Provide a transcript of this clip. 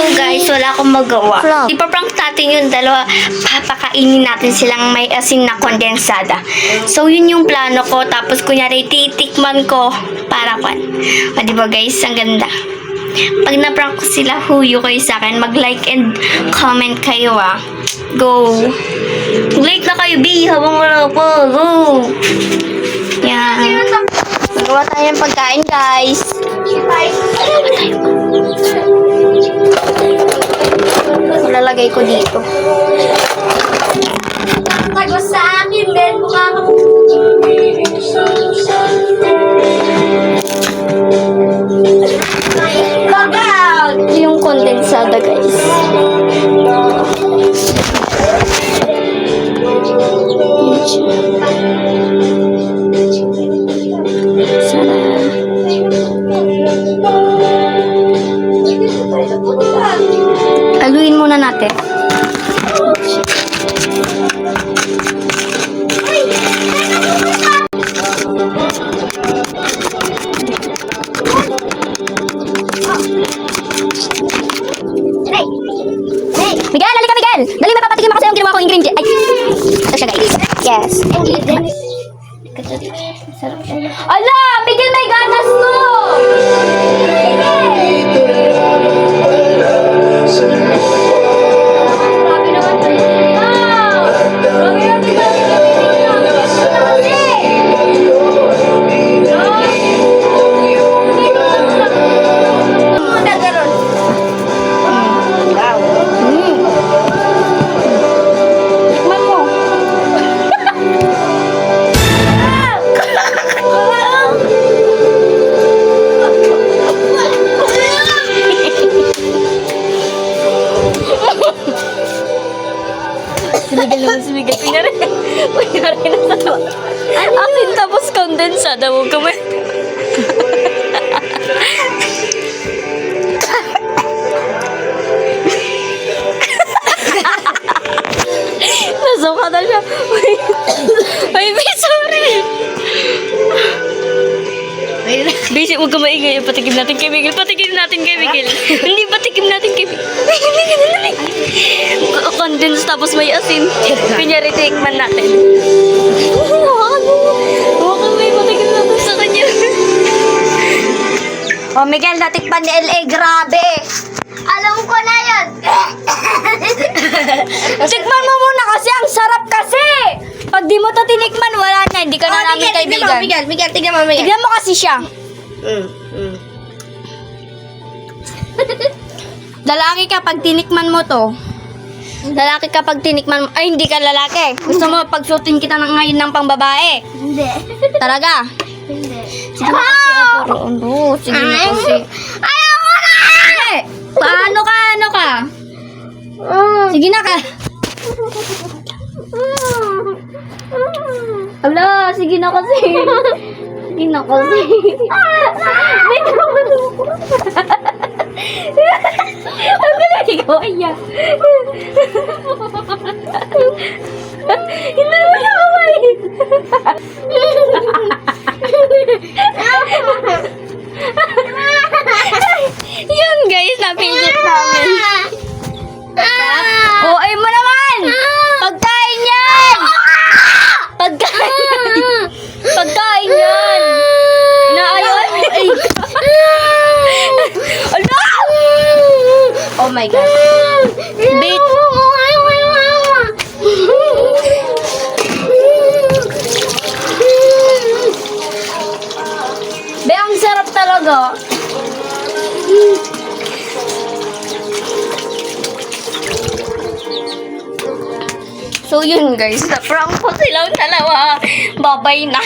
So guys, wala akong magawa. Ipaprank natin yung dalawa. Papakainin natin silang may asin na kondensada. So yun yung plano ko. Tapos kunyari titikman ko para kwan. O diba guys, ang ganda. Pag na-prank ko sila, huyo kayo sa akin. Mag-like and comment kayo ah. Go! Like na kayo, B. Habang wala po. Go! Yan. Magawa tayo ng pagkain, guys. Lalagay ko dito. Tago sa akin, Ben. Mukha ka. Yung kondensada, guys. Haluin muna natin. Miguel, halika Miguel! Dali, mapapatikim ako sa'yo ang ginawa kong ingredient. Ay! Ito siya guys. Yes. Ala! Miguel, may gatas to! Grabe naman to. Wow! Grabe naman to. Sumigil. Kunyari na sa asin tapos kondensada. Huwag ka man. Nasuka na siya. Ay, sorry. Basic, huwag ka maingay. Patikim natin kay Miguel. Hindi, patikim natin kay Miguel. Condense tapos may asin. Kunyari, tikman natin. Huwag ka may patikim natin sa kanya. Oh, Miguel, natikman ni L.A. Grabe. Alam ko na yan. Tikman mo muna kasi. Ang sarap kasi. Pag di mo to tinikman, wala na. Hindi ka na namin kaibigan. Miguel, tignan mo. Tignan mo kasi siya. Lalaki ka pag tinikman mo to. Lalaki ka pag tinikman mo. Ay, hindi ka lalaki. Gusto mo pagsutin kita ng ngayon ng pangbabae? Hindi. Talaga? Hindi. Sige na kasi ako. Sige na kasi. Ayoko na! Hindi. Paano ka? Ano ka? Sige na ka. Ala, sige na kasi. Sige na kasi. Ang galing ko, ayan. Hindi mo na kumain. Yun guys, napilit namin. Oh, ay mo naman! Pagkain yan! Pagkain yan! Inaayaw mo eh. Ala! Oh my God. Bit. Be, ang sarap talaga. So yun guys, na-prank ko silang dalawa. Babay na.